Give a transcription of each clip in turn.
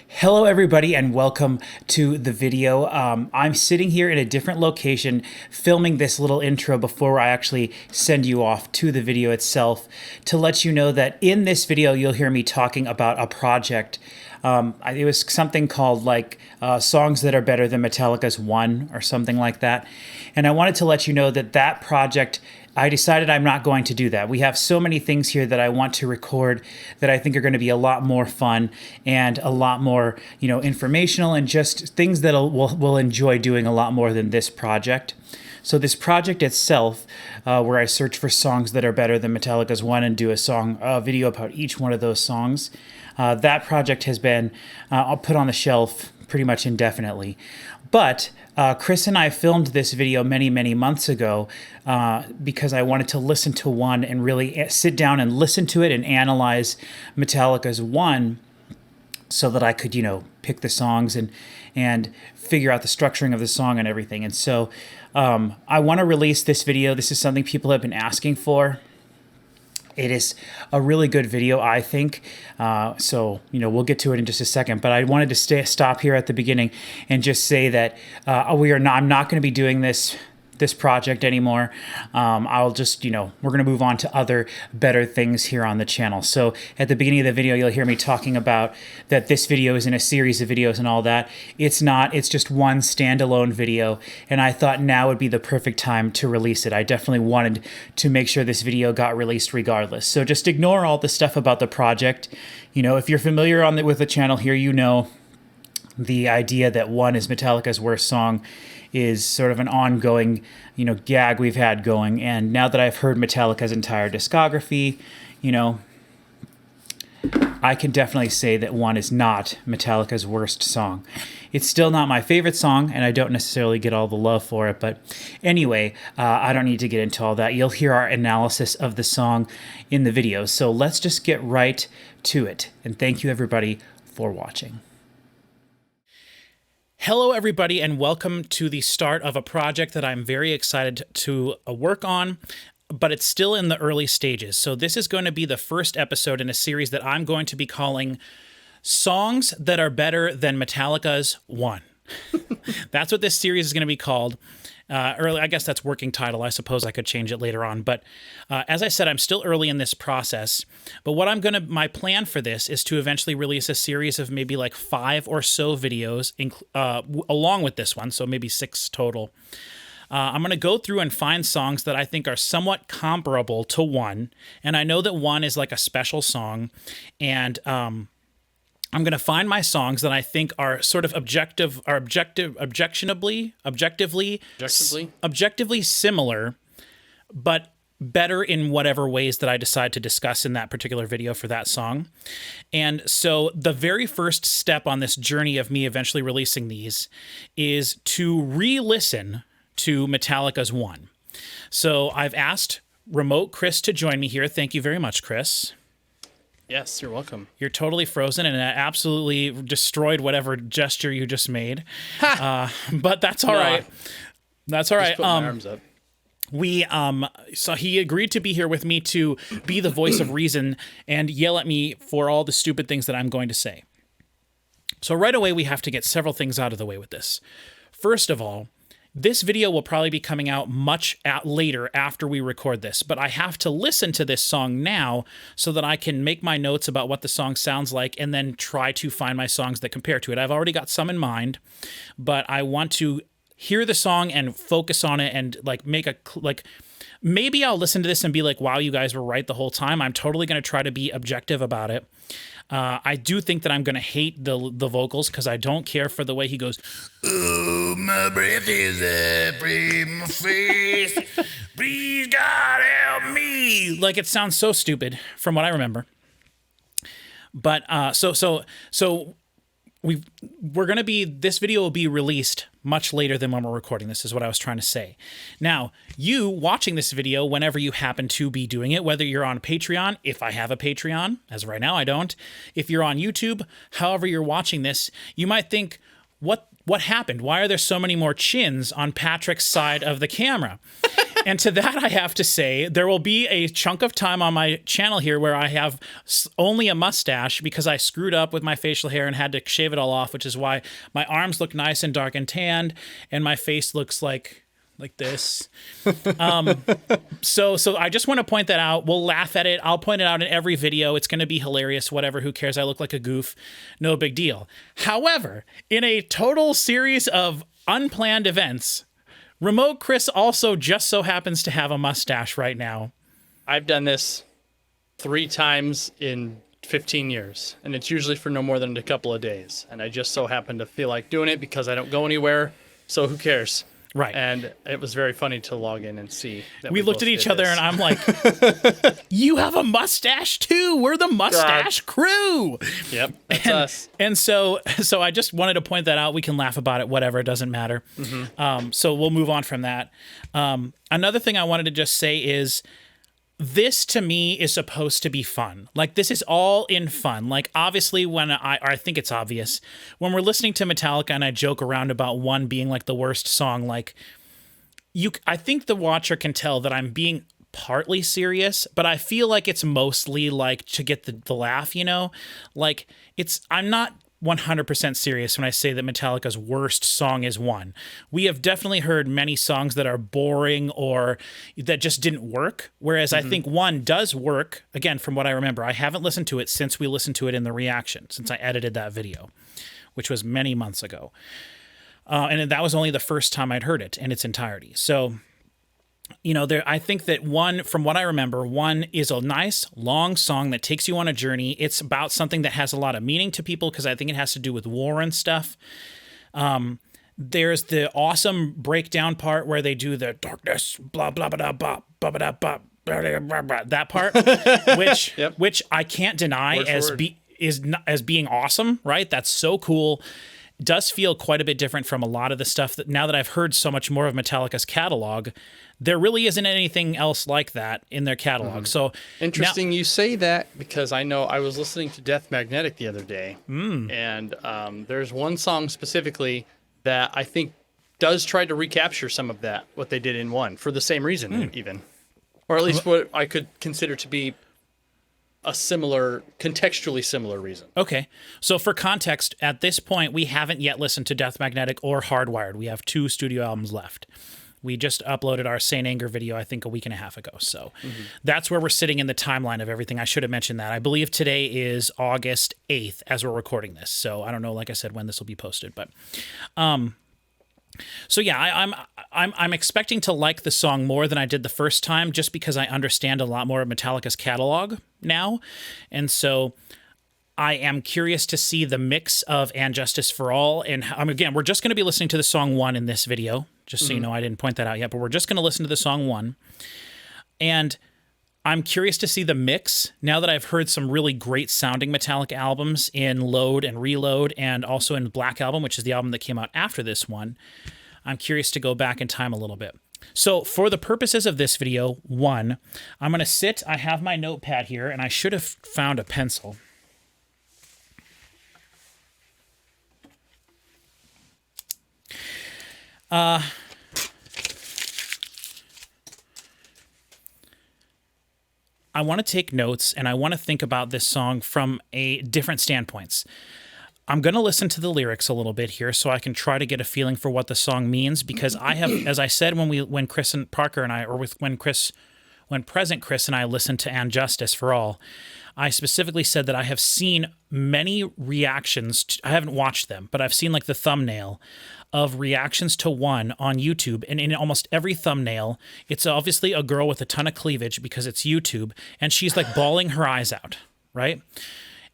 Hello, everybody, and welcome to the video. I'm sitting here in a different location filming this little intro before I actually send you off to the video itself to let you know that in this video, you'll hear me talking about a project. It was something called Songs That Are Better Than Metallica's One or something like that. And I wanted to let you know that that project, I decided I'm not going to do that. We have so many things here that I want to record that I think are going to be a lot more fun and a lot more, informational and just things that we'll enjoy doing a lot more than this project. So this project itself, where I search for songs that are better than Metallica's One and do a video about each one of those songs, that project has been put on the shelf pretty much indefinitely. But Chris and I filmed this video many, many months ago because I wanted to listen to One and really sit down and listen to it and analyze Metallica's One so that I could, pick the songs and figure out the structuring of the song and everything. And so I want to release this video. This is something people have been asking for. It is a really good video, I think. We'll get to it in just a second. But I wanted to stop here at the beginning and just say that I'm not going to be doing this project anymore. I'll just, we're going to move on to other better things here on the channel. So at the beginning of the video, you'll hear me talking about that this video is in a series of videos and all that. It's not, it's just one standalone video. And I thought now would be the perfect time to release it. I definitely wanted to make sure this video got released regardless. So just ignore all the stuff about the project. If you're familiar with the channel here, the idea that One is Metallica's worst song is sort of an ongoing, gag we've had going. And now that I've heard Metallica's entire discography, I can definitely say that One is not Metallica's worst song. It's still not my favorite song, and I don't necessarily get all the love for it. But anyway, I don't need to get into all that. You'll hear our analysis of the song in the video. So let's just get right to it. And thank you, everybody, for watching. Hello, everybody, and welcome to the start of a project that I'm very excited to work on, but it's still in the early stages. So this is going to be the first episode in a series that I'm going to be calling Songs That Are Better Than Metallica's One. That's what this series is going to be called. I guess that's working title. I suppose I could change it later on. But as I said, I'm still early in this process. But my plan for this is to eventually release a series of maybe 5 or so videos along with this one. So maybe 6 total. I'm going to go through and find songs that I think are somewhat comparable to One. And I know that One is like a special song. And I'm going to find my songs that I think are sort of objectively similar, but better in whatever ways that I decide to discuss in that particular video for that song. And so the very first step on this journey of me eventually releasing these is to re-listen to Metallica's One. So I've asked remote Chris to join me here. Thank you very much, Chris. Yes, you're welcome. You're totally frozen and absolutely destroyed whatever gesture you just made. But that's all right. That's all right. Just put my arms up. So he agreed to be here with me to be the voice of reason and yell at me for all the stupid things that I'm going to say. So right away, we have to get several things out of the way with this. First of all, this video will probably be coming out much later after we record this, but I have to listen to this song now so that I can make my notes about what the song sounds like and then try to find my songs that compare to it. I've already got some in mind, but I want to hear the song and focus on it and maybe I'll listen to this and be like, wow, you guys were right the whole time. I'm totally going to try to be objective about it. I do think that I'm going to hate the vocals because I don't care for the way he goes, oh, my breath is up in my face. Please, God, help me. It sounds so stupid from what I remember. But this video will be released much later than when we're recording. This is what I was trying to say. Now, you watching this video, whenever you happen to be doing it, whether you're on Patreon, if I have a Patreon, as of right now I don't, if you're on YouTube, however you're watching this, you might think, what happened? Why are there so many more chins on Patrick's side of the camera? And to that, I have to say, there will be a chunk of time on my channel here where I have only a mustache because I screwed up with my facial hair and had to shave it all off, which is why my arms look nice and dark and tanned, and my face looks like this. So I just want to point that out. We'll laugh at it. I'll point it out in every video. It's going to be hilarious. Whatever. Who cares? I look like a goof. No big deal. However, in a total series of unplanned events, Remote Chris also just so happens to have a mustache right now. I've done this 3 times in 15 years, and it's usually for no more than a couple of days. And I just so happen to feel like doing it because I don't go anywhere. So who cares? Right. And it was very funny to log in and see that we looked both at each did other this. and I'm like, you have a mustache too. We're the mustache crew. Yep, that's us. And so I just wanted to point that out. We can laugh about it, whatever. It doesn't matter. So we'll move on from that. Another thing I wanted to just say is this to me is supposed to be fun. Like this is all in fun. Like obviously when I think it's obvious when we're listening to Metallica and I joke around about one being like the worst song, like I think the watcher can tell that I'm being partly serious, but I feel like it's mostly like to get the laugh, you know, like I'm not 100% serious when I say that Metallica's worst song is one. We have definitely heard many songs that are boring or that just didn't work, whereas I think one does work. Again, from what I remember, I haven't listened to it since we listened to it in the reaction, since I edited that video, which was many months ago. And that was only the first time I'd heard it in its entirety. So, you know, I think that one, from what I remember, one is a nice long song that takes you on a journey. It's about something that has a lot of meaning to people because I think it has to do with war and stuff. There's the awesome breakdown part where they do the darkness, blah, blah, blah, blah, blah, blah, blah, blah, that part, which I can't deny as being awesome, right? That's so cool. Does feel quite a bit different from a lot of the stuff that now that I've heard so much more of Metallica's catalog, there really isn't anything else like that in their catalog. So interesting you say that because I know I was listening to Death Magnetic the other day, and there's one song specifically that I think does try to recapture some of that, what they did in one, for the same reason even. Or at least what I could consider to be a contextually similar reason. Okay. So for context, at this point, we haven't yet listened to Death Magnetic or Hardwired. We have 2 studio albums left. We just uploaded our Saint Anger video, I think, a week and a half ago. So that's where we're sitting in the timeline of everything. I should have mentioned that. I believe today is August 8th as we're recording this. So I don't know, like I said, when this will be posted. But so yeah, I'm expecting to like the song more than I did the first time just because I understand a lot more of Metallica's catalog now. And so I am curious to see the mix of And Justice for All. And again, we're just going to be listening to the song one in this video, just so you know, I didn't point that out yet, but we're just going to listen to the song one. And I'm curious to see the mix now that I've heard some really great sounding Metallica albums in Load and Reload and also in Black Album, which is the album that came out after this one. I'm curious to go back in time a little bit. So for the purposes of this video, one, I'm going to sit. I have my notepad here, and I should have found a pencil. I want to take notes and I want to think about this song from a different standpoints. I'm going to listen to the lyrics a little bit here so I can try to get a feeling for what the song means because I have, as I said, when Chris and Parker and I, or when present Chris and I listened to And Justice for All, I specifically said that I have seen many reactions. I haven't watched them, but I've seen like the thumbnail of reactions to one on YouTube. And in almost every thumbnail, it's obviously a girl with a ton of cleavage because it's YouTube. And she's like bawling her eyes out, right?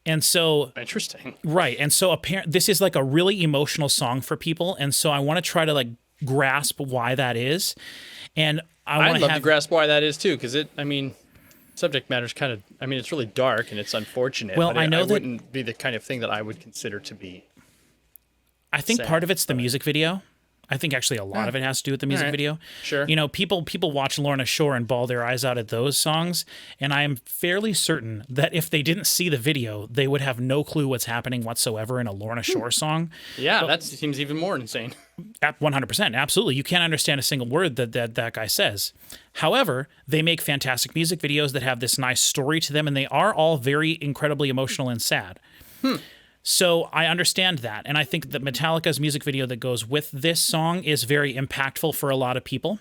And so... Interesting. Right. And so this is like a really emotional song for people. And so I want to try to like grasp why that is. And I'd love to grasp why that is too, because subject matter's kind of, it's really dark and it's unfortunate. Well, but I know it that wouldn't be the kind of thing that I would consider to be I think sad, part of it's the music video. I think actually a lot of it has to do with the music video. Sure. You know, people watch Lorna Shore and bawl their eyes out at those songs, and I am fairly certain that if they didn't see the video, they would have no clue what's happening whatsoever in a Lorna Shore song. Yeah, that seems even more insane. 100%, absolutely. You can't understand a single word that guy says. However, they make fantastic music videos that have this nice story to them, and they are all very incredibly emotional and sad. So I understand that, and I think that Metallica's music video that goes with this song is very impactful for a lot of people,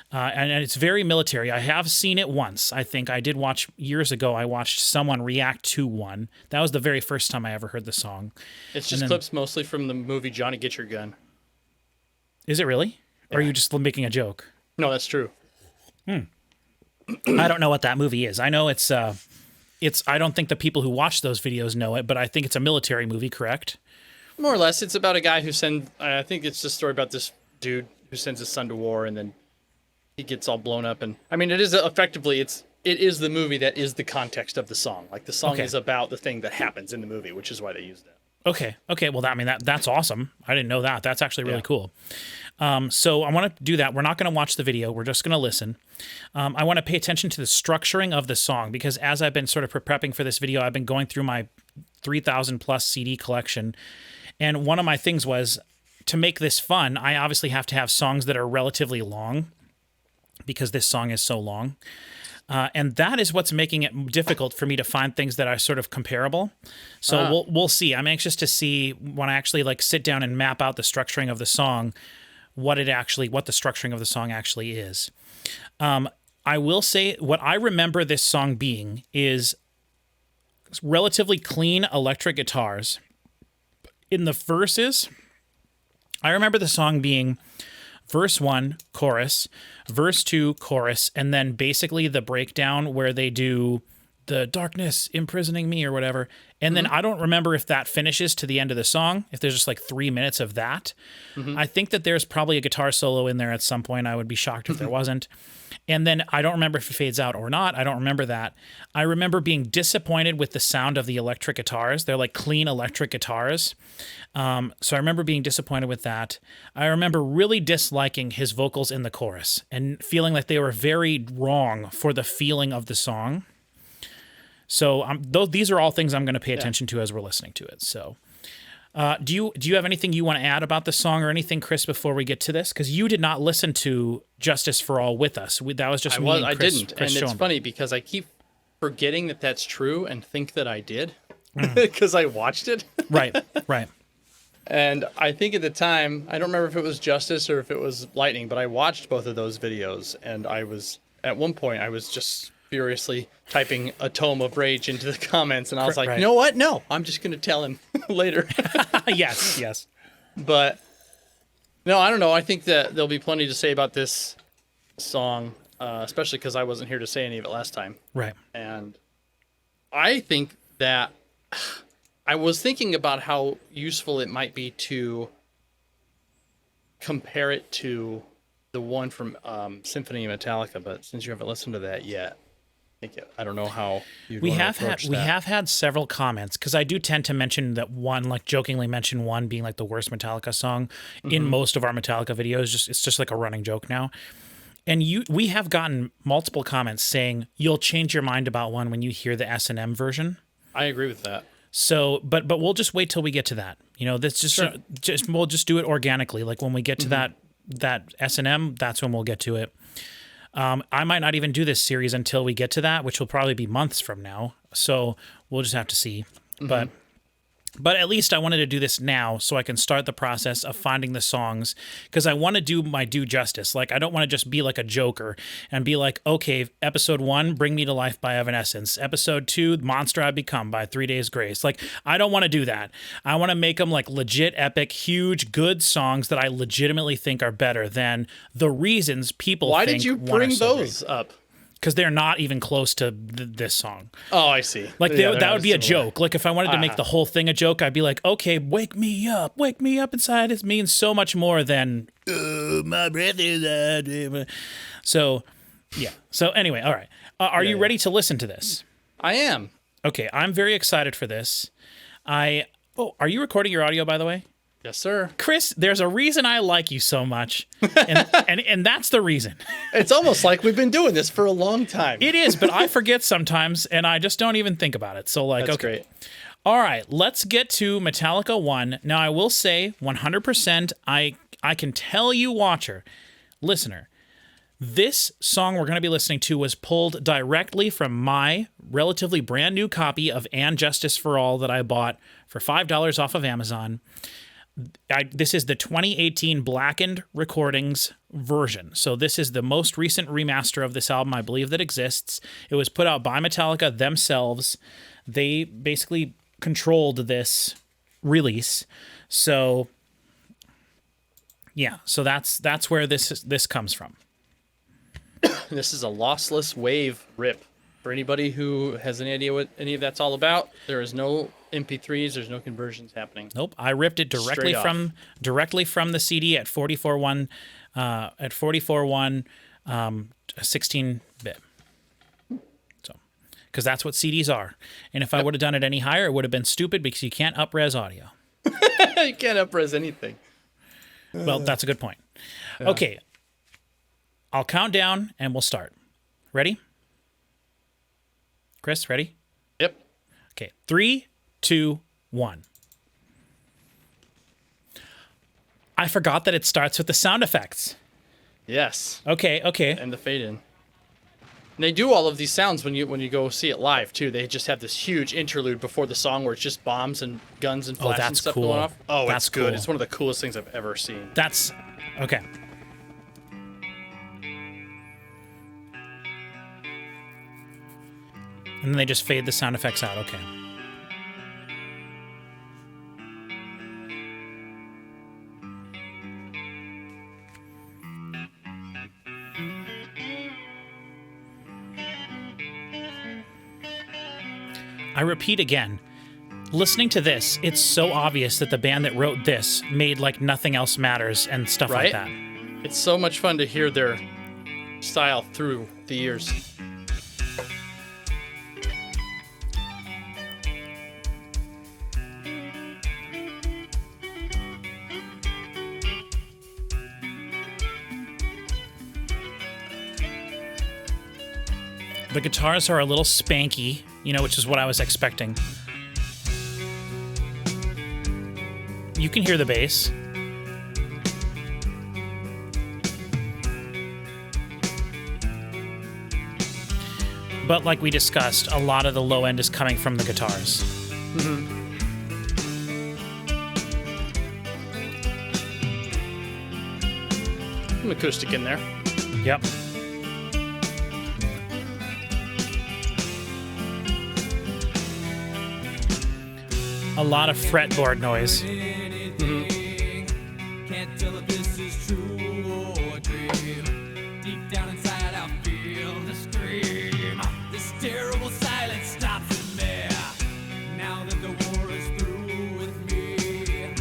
and it's very military. I have seen it once. I think I did watch years ago. I watched someone react to one. That was the very first time I ever heard the song. It's just clips mostly from the movie Johnny Get Your Gun. Is it really? Or are you just making a joke? No, that's true. I don't know what that movie is. I know it's I don't think the people who watch those videos know it, but I think it's a military movie, correct? More or less. It's about a guy who I think it's a story about this dude who sends his son to war, and then he gets all blown up. And I mean, it is effectively, it is the movie that is the context of the song. Like the song is about the thing that happens in the movie, which is why they used it. Okay. Well, that's awesome. I didn't know that. That's actually really cool. So I want to do that. We're not going to watch the video. We're just going to listen. I want to pay attention to the structuring of the song, because as I've been sort of prepping for this video, I've been going through my 3,000 plus CD collection. And one of my things was, to make this fun, I obviously have to have songs that are relatively long, because this song is so long. And that is what's making it difficult for me to find things that are sort of comparable. So we'll see. I'm anxious to see when I actually like sit down and map out the structuring of the song, what the structuring of the song actually is. I will say what I remember this song being is relatively clean electric guitars. In the verses, I remember the song being verse 1, chorus, verse 2, chorus, and then basically the breakdown where they do the darkness imprisoning me or whatever. And then I don't remember if that finishes to the end of the song, if there's just like 3 minutes of that. I think that there's probably a guitar solo in there at some point. I would be shocked if there wasn't. And then I don't remember if it fades out or not. I don't remember that. I remember being disappointed with the sound of the electric guitars. They're like clean electric guitars. So I remember being disappointed with that. I remember really disliking his vocals in the chorus and feeling like they were very wrong for the feeling of the song. So these are all things I'm going to pay attention to as we're listening to it. So do you have anything you want to add about the song or anything, Chris, before we get to this? Because you did not listen to Justice for All with us. That was just me and Chris. I didn't. And it's funny because I keep forgetting that that's true and think that I did because I watched it. Right. And I think at the time, I don't remember if it was Justice or if it was Lightning, but I watched both of those videos. And at one point, I was just furiously typing a tome of rage into the comments, and I was like, You know what? No, I'm just going to tell him later. Yes. But no, I don't know. I think that there'll be plenty to say about this song, especially because I wasn't here to say any of it last time. Right. And I think that I was thinking about how useful it might be to compare it to the one from Symphony of Metallica, but since you haven't listened to that yet, I don't know how we have had several comments, because I do tend to mention that one, like jokingly mention one being like the worst Metallica song in most of our Metallica videos. It's just like a running joke now. And we have gotten multiple comments saying you'll change your mind about one when you hear the S&M version. I agree with that. So, but we'll just wait till we get to that. You know, that's just we'll just do it organically. Like when we get to that S&M, that's when we'll get to it. I might not even do this series until we get to that, which will probably be months from now. So we'll just have to see. But at least I wanted to do this now so I can start the process of finding the songs, because I want to do my due justice. Like, I don't want to just be like a joker and be like, okay, episode 1, Bring Me to Life by Evanescence. Episode 2, Monster I've Become by 3 Days Grace. Like, I don't want to do that. I want to make them like legit, epic, huge, good songs that I legitimately think are better than the reasons people Why think did you one bring are so those great. up? Because they're not even close to this song. Oh, I see. Like, that would be a joke. Like, if I wanted to make the whole thing a joke, I'd be like, okay, wake me up inside. It means so much more than, my breath is... So, yeah. So, anyway, all right. Are you ready to listen to this? I am. Okay, I'm very excited for this. Are you recording your audio, by the way? Yes, sir. Chris, there's a reason I like you so much, and that's the reason. It's almost like we've been doing this for a long time. It is, but I forget sometimes, and I just don't even think about it. So, like, That's okay. great. All right, let's get to Metallica 1. Now, I will say 100%, I can tell you, watcher, listener, this song we're going to be listening to was pulled directly from my relatively brand new copy of And Justice for All that I bought for $5 off of Amazon. This is the 2018 Blackened Recordings version. So this is the most recent remaster of this album, I believe, that exists. It was put out by Metallica themselves. They basically controlled this release. So yeah, so that's where this comes from. This is a lossless wave rip. For anybody who has any idea what any of that's all about, there is no MP3s, there's no conversions happening. Nope, I ripped it directly from the CD at 44.1 16-bit. So, because that's what CDs are. And if I would have done it any higher, it would have been stupid because you can't up-res audio. You can't up-res anything. Well, that's a good point. Yeah. Okay, I'll count down and we'll start. Ready? Chris, ready? Yep. Okay, 3, 2, 1. I forgot that it starts with the sound effects. Yes. Okay. And the fade in. And they do all of these sounds when you go see it live too. They just have this huge interlude before the song where it's just bombs and guns and flash and stuff going off. Oh, that's good. Cool. It's one of the coolest things I've ever seen. That's okay. And then they just fade the sound effects out. Okay. I repeat again, listening to this, it's so obvious that the band that wrote this made like Nothing Else Matters and stuff like that. It's so much fun to hear their style through the years. The guitars are a little spanky, which is what I was expecting. You can hear the bass. But like we discussed, a lot of the low end is coming from the guitars. Mm-hmm. Some acoustic in there. Yep. A lot of fretboard noise. Mm-hmm. Can't tell if this is true or dream. Deep down inside I feel the scream. This terrible silence stops in there. Now that the war is through with me,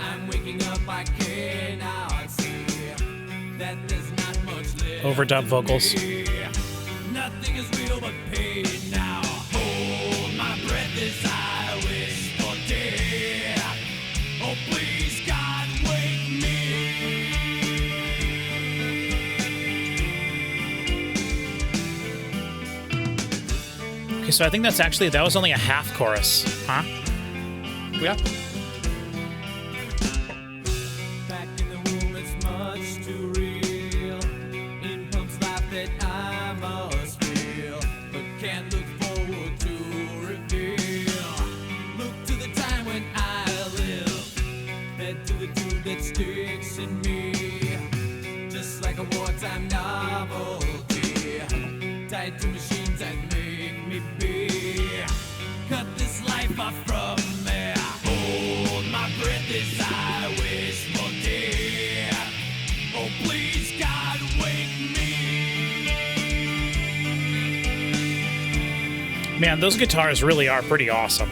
I'm waking up, I cannot see that there's not much left. Overdub vocals. Nothing is real but pain now. Hold my breath as I wish. Oh, please, God, wake me. Okay, so I think that was only a half chorus, huh? Yeah. Back in the womb, it's much too real. In pumps life that I must feel, but can't look forward to reveal. Look to the time when I live, fed to the tube that sticks in me, just like a wartime novelty, tied to machines that make me be. Cut this life off from me. Hold my breath as I wish for death. Oh, please, God, wake me. Man, those guitars really are pretty awesome.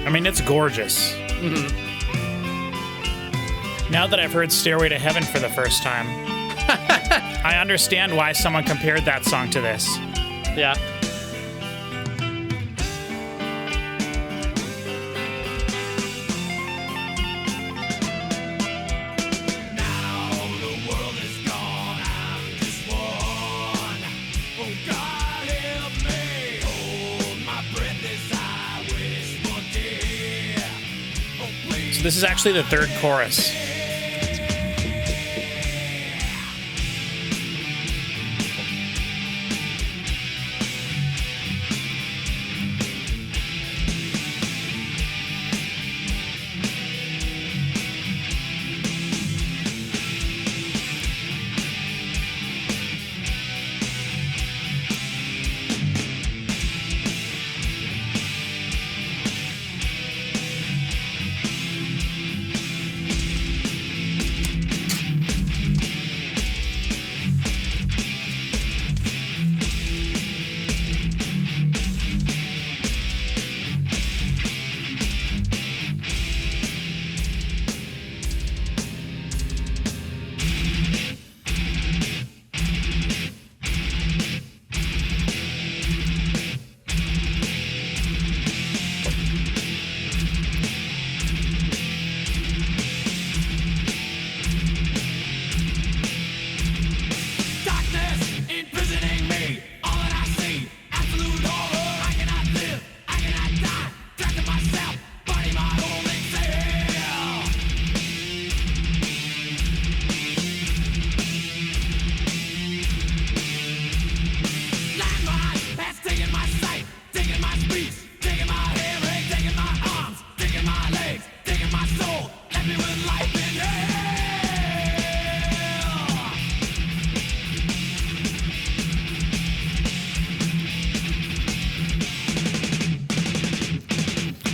I mean, it's gorgeous. Mm-hmm. Now that I've heard Stairway to Heaven for the first time, I understand why someone compared that song to this. Yeah. So this is actually the third chorus.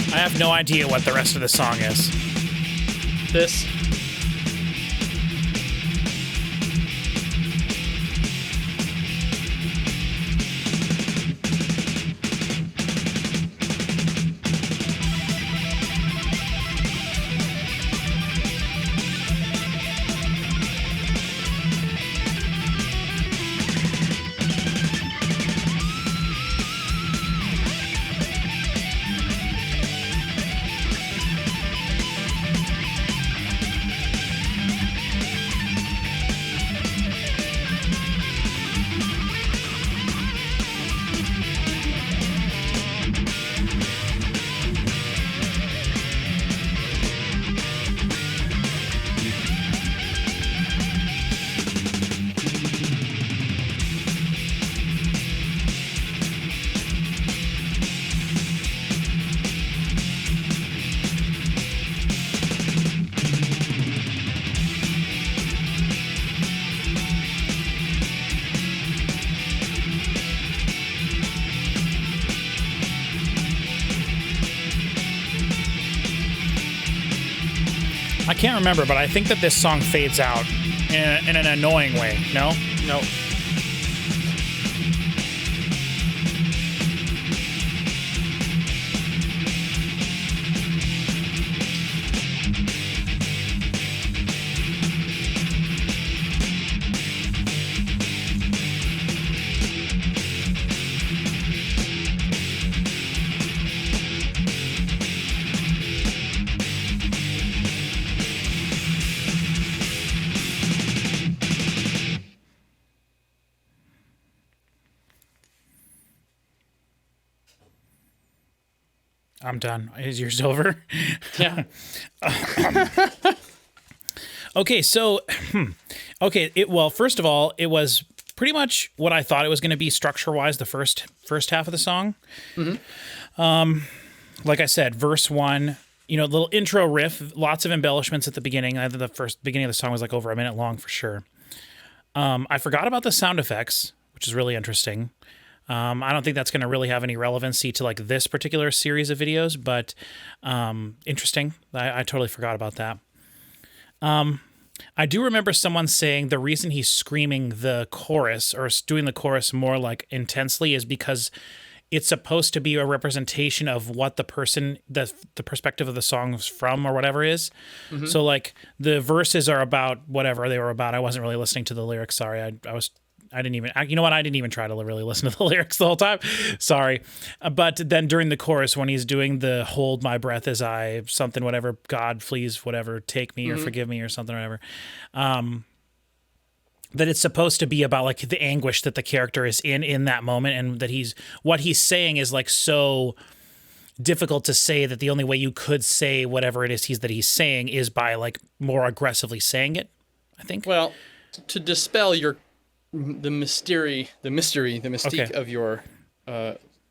I have no idea what the rest of the song is. This. I can't remember, but I think that this song fades out in an annoying way. No? No. I'm done. Is yours over? Yeah. Okay, so well, first of all, it was pretty much what I thought it was going to be structure-wise the first half of the song. Mm-hmm. Like I said, verse 1, little intro riff, lots of embellishments at the beginning. I think the beginning of the song was like over a minute long for sure. I forgot about the sound effects, which is really interesting. I don't think that's going to really have any relevancy to like this particular series of videos, but interesting. I totally forgot about that. I do remember someone saying the reason he's screaming the chorus or doing the chorus more like intensely is because it's supposed to be a representation of what the person, the perspective of the song's from or whatever is. Mm-hmm. So like the verses are about whatever they were about. I wasn't really listening to the lyrics. Sorry. I didn't even try to really listen to the lyrics the whole time. Sorry. But then during the chorus, when he's doing the hold my breath as I something, whatever, God, please, whatever, take me or forgive me or something, whatever. That it's supposed to be about like the anguish that the character is in that moment. And that what he's saying is like, so difficult to say that the only way you could say whatever it is he's saying is by like more aggressively saying it, I think. Well, to dispel the mystique Okay. of your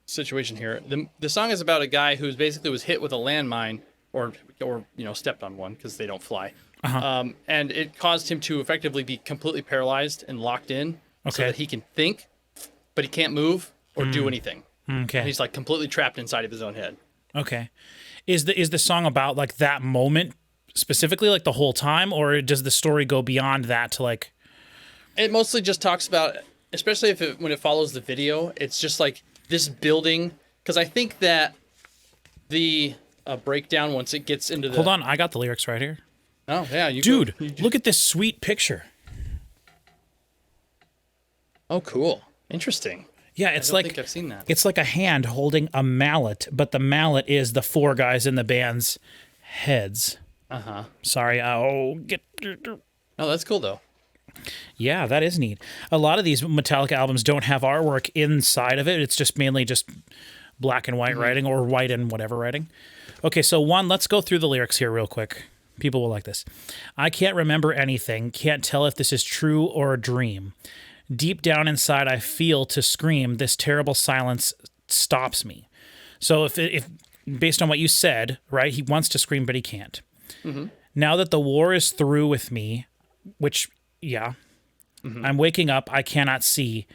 situation here. The song is about a guy who basically was hit with a landmine or stepped on one because they don't fly. And it caused him to effectively be completely paralyzed and locked in so Okay. that he can think, but he can't move or do anything. Okay. And he's like completely trapped inside of his own head. Okay. Is the song about like that moment specifically, like the whole time, or does the story go beyond that to like? It mostly just talks about, especially when it follows the video, it's just like this building. Because I think that the breakdown once it gets into the. Hold on, I got the lyrics right here. Oh yeah, Dude, look at this sweet picture. Oh, cool, interesting. Yeah, I it's don't like think I've seen that. it's like a hand holding a mallet, but the mallet is the four guys in the band's heads. Sorry, oh get. Oh, that's cool though. Yeah, that is neat. A lot of these Metallica albums don't have artwork inside of it. It's just mainly just black and white writing or white and whatever writing. Okay, so let's go through the lyrics here real quick. People will like this. I can't remember anything, can't tell if this is true or a dream. Deep down inside, I feel to scream. This terrible silence stops me. So if based on what you said, right, he wants to scream, but he can't. Now that the war is through with me, which, yeah, I'm waking up, I cannot see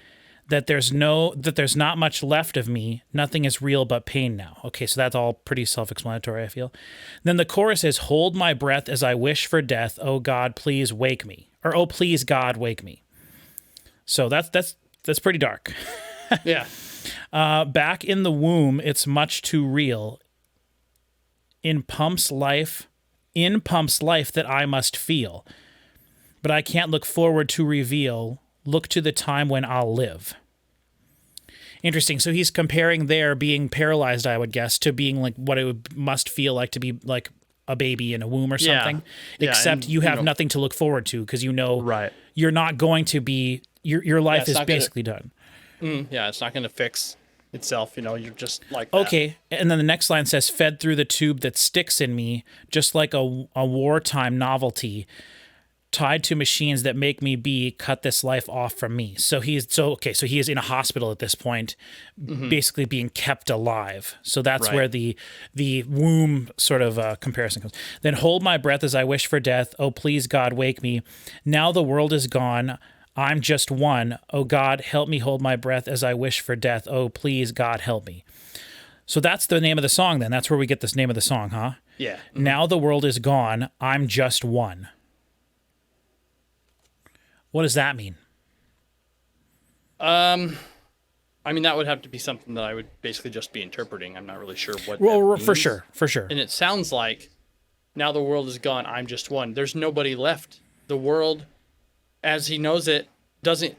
that there's not much left of me. Nothing is real but pain now. Okay, so that's all pretty self-explanatory, I feel. Then the chorus is, hold my breath as I wish for death. Oh God, please wake me. Or, oh, please God, wake me. So that's pretty dark. Yeah. Back in the womb, it's much too real. In Pump's life that I must feel. But I can't look forward to reveal. Look to the time when I'll live. Interesting. So he's comparing there being paralyzed, I would guess, to being like what it must feel like to be like a baby in a womb or something. Yeah, Except and, you have nothing to look forward to because you know Right. you're not going to be, your life it's is not gonna- basically done. Yeah, it's not going to fix itself. You're just like that. Okay, and then the next line says, fed through the tube that sticks in me, just like a wartime novelty, tied to machines that make me be, cut this life off from me. So he is in a hospital at this point, basically being kept alive. So that's Right. where the womb sort of comparison comes. Then hold my breath as I wish for death. Oh, please, God, wake me. Now the world is gone. I'm just one. Oh, God, help me hold my breath as I wish for death. Oh, please, God, help me. So that's the name of the song then. That's where we get this name of the song, huh? Yeah. Now the world is gone. I'm just one. What does that mean? I mean, that would have to be something that I would basically just be interpreting. I'm not really sure what. Well, that for means. sure. And it sounds like now the world is gone. I'm just one. There's nobody left. The world, as he knows it, doesn't.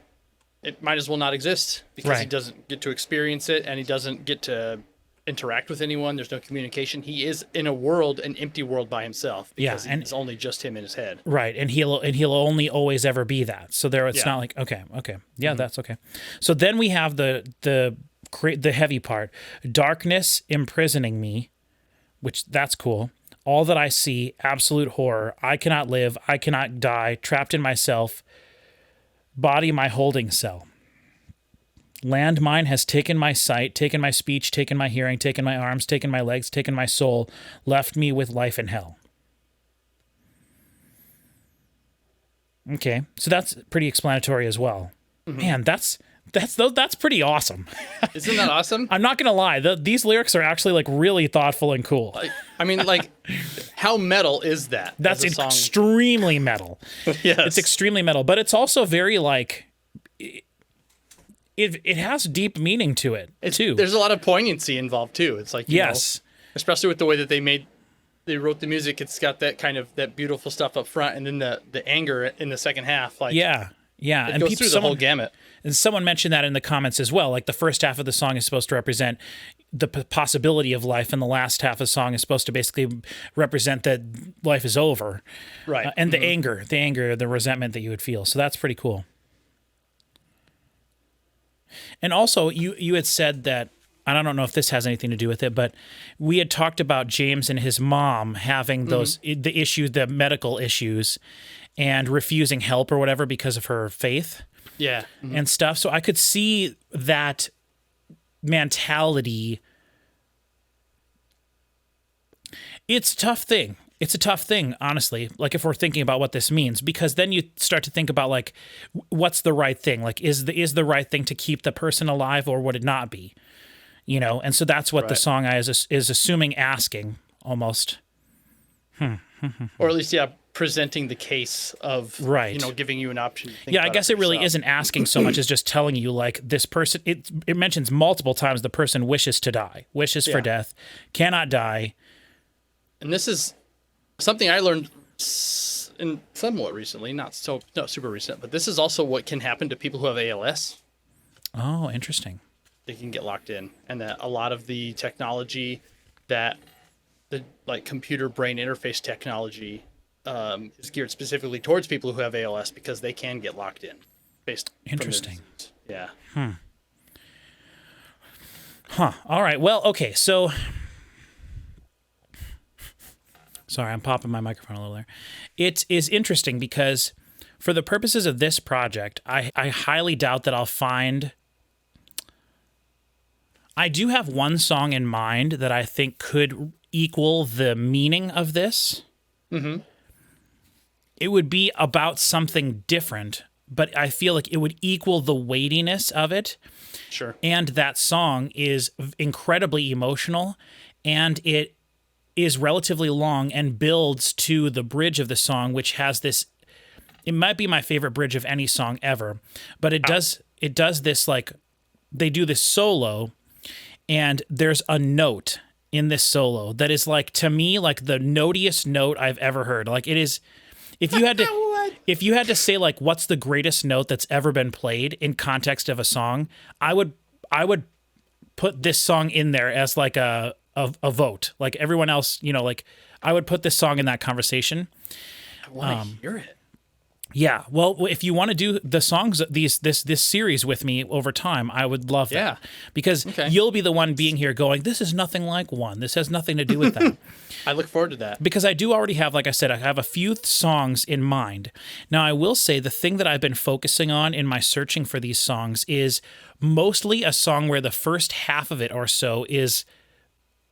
It might as well not exist because he Right. doesn't get to experience it and he doesn't get to interact with anyone. There's no communication. He is in a world, an empty world by himself. Because and- it's only just him in his head. Right, and he'll only always ever be that. So there, it's Yeah. not like okay, yeah, that's okay. So then we have the heavy part, darkness imprisoning me, which that's cool. All that I see, absolute horror. I cannot live. I cannot die. Trapped in myself. Body my holding cell. Landmine has taken my sight, taken my speech, taken my hearing, taken my arms, taken my legs, taken my soul, left me with life in hell. Okay, so that's pretty explanatory as well. Man, that's pretty awesome. Isn't that awesome? I'm not gonna lie, these lyrics are actually like really thoughtful and cool. I mean, like, how metal is that? That's as a song? extremely metal. Yes. It's extremely metal, but it's also very like it has deep meaning to it too. There's a lot of poignancy involved too. It's like, you know, especially with the way that they wrote the music. It's got that beautiful stuff up front, and then the anger in the second half. Like, yeah, it and goes through the whole gamut. And someone mentioned that in the comments as well. Like the first half of the song is supposed to represent the possibility of life, and the last half of the song is supposed to basically represent that life is over, Right. and the anger, the resentment that you would feel. So that's pretty cool. And also, you had said that and I don't know if this has anything to do with it, but we had talked about James and his mom having the issues, the medical issues, and refusing help or whatever because of her faith and stuff. So I could see that mentality. It's a tough thing. It's a tough thing, honestly, like if we're thinking about what this means, because then you start to think about like, what's the right thing? Like, is the right thing to keep the person alive or would it not be? You know? And so that's what the song is assuming, asking almost. Or at least, presenting the case of, giving you an option. To think I guess it really isn't asking so much as just telling you like this person, it mentions multiple times the person wishes to die, wishes for death, cannot die. And this is something I learned somewhat recently, not super recent, but this is also what can happen to people who have ALS. Oh, interesting. They can get locked in, and that a lot of the technology that the like computer brain interface technology is geared specifically towards people who have ALS because they can get locked in. Interesting. Yeah. All right. Well, okay. So. Sorry, I'm popping my microphone a little there. It is interesting because for the purposes of this project, I highly doubt that I'll find... I do have one song in mind that I think could equal the meaning of this. Mm-hmm. It would be about something different, but I feel like it would equal the weightiness of it. Sure. And that song is incredibly emotional, and it is relatively long and builds to the bridge of the song, which has this, it might be my favorite bridge of any song ever, but it does this, like, they do this solo, and there's a note in this solo that is, like, to me, like the notiest note I've ever heard. Like, it is, if you had to say, like, what's the greatest note that's ever been played in context of a song, I would put this song in there as like a vote. Like everyone else, like I would put this song in that conversation. I want to hear it. Yeah. Well, if you want to do the songs, this series with me over time, I would love that. Yeah. Because you'll be the one being here going, this is nothing like one. This has nothing to do with that. I look forward to that. Because I do already have, like I said, I have a few songs in mind. Now, I will say the thing that I've been focusing on in my searching for these songs is mostly a song where the first half of it or so is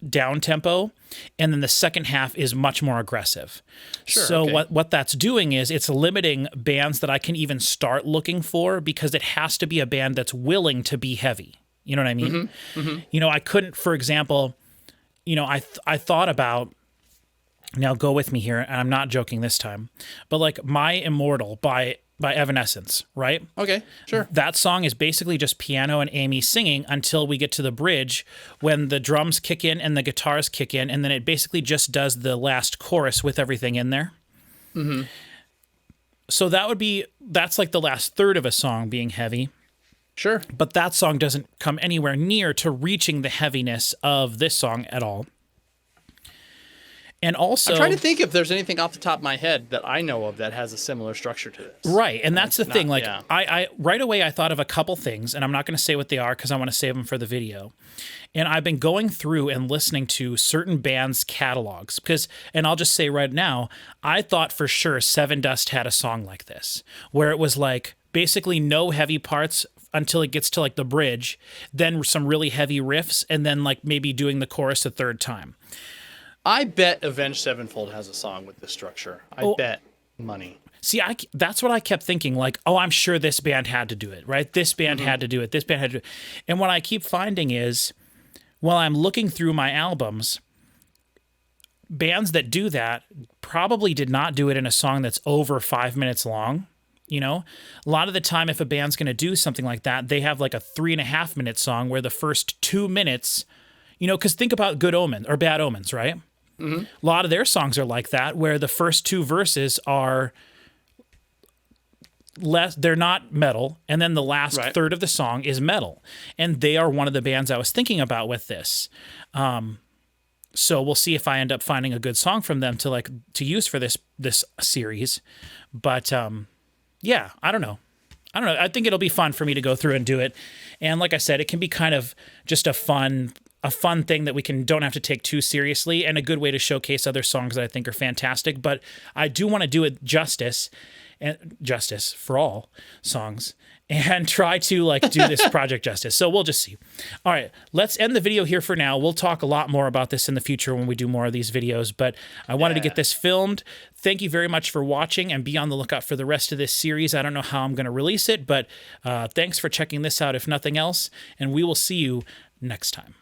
down tempo, and then the second half is much more aggressive. Sure, so what that's doing is it's limiting bands that I can even start looking for, because it has to be a band that's willing to be heavy. You know what I mean? Mm-hmm, mm-hmm. I couldn't, for example, I thought about, now go with me here, and I'm not joking this time, but like My Immortal by Evanescence, right? Okay, sure. That song is basically just piano and Amy singing until we get to the bridge, when the drums kick in and the guitars kick in, and then it basically just does the last chorus with everything in there. Mm-hmm. So that's like the last third of a song being heavy. Sure. But that song doesn't come anywhere near to reaching the heaviness of this song at all. And also, I'm trying to think if there's anything off the top of my head that I know of that has a similar structure to this. Right, and that's the thing. Like, I right away I thought of a couple things, and I'm not going to say what they are because I want to save them for the video. And I've been going through and listening to certain bands' catalogs and I'll just say right now, I thought for sure Seven Dust had a song like this, where it was like basically no heavy parts until it gets to like the bridge, then some really heavy riffs, and then like maybe doing the chorus a third time. I bet Avenged Sevenfold has a song with this structure. I bet money. See, that's what I kept thinking. Like, I'm sure this band had to do it, right? This band had to do it. This band had to do it. And what I keep finding is, while I'm looking through my albums, bands that do that probably did not do it in a song that's over 5 minutes long. A lot of the time, if a band's going to do something like that, they have like a 3.5 minute song where the first 2 minutes, because think about Good Omens or Bad Omens, right? Mm-hmm. A lot of their songs are like that, where the first 2 verses are less, they're not metal, and then the last third of the song is metal. And they are one of the bands I was thinking about with this. So we'll see if I end up finding a good song from them to use for this series. But yeah, I don't know. I don't know. I think it'll be fun for me to go through and do it. And like I said, it can be kind of just a fun thing that we don't have to take too seriously, and a good way to showcase other songs that I think are fantastic. But I do want to do it justice for all songs, and try to like do this project justice. So we'll just see. All right, let's end the video here for now. We'll talk a lot more about this in the future when we do more of these videos, but I wanted to get this filmed. Thank you very much for watching, and be on the lookout for the rest of this series. I don't know how I'm going to release it, but thanks for checking this out if nothing else, and we will see you next time.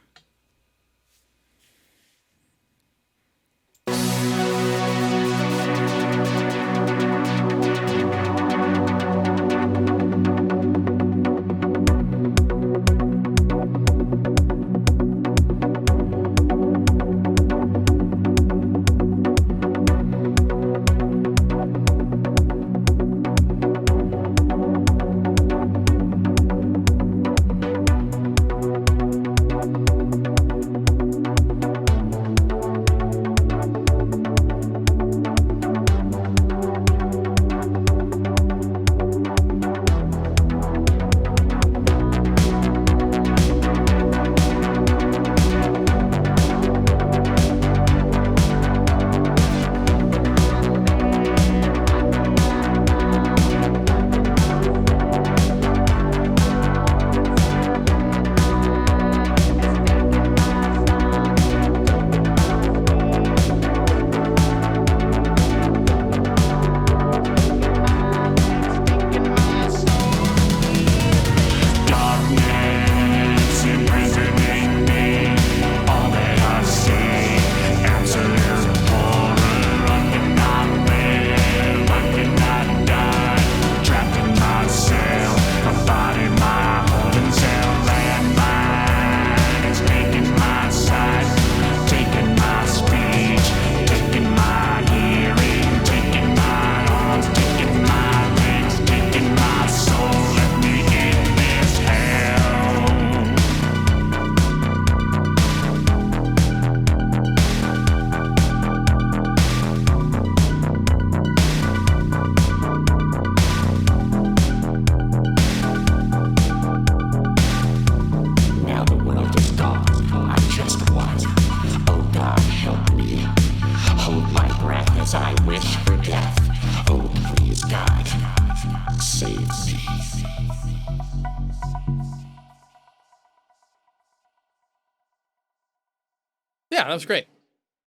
Yeah, that was great.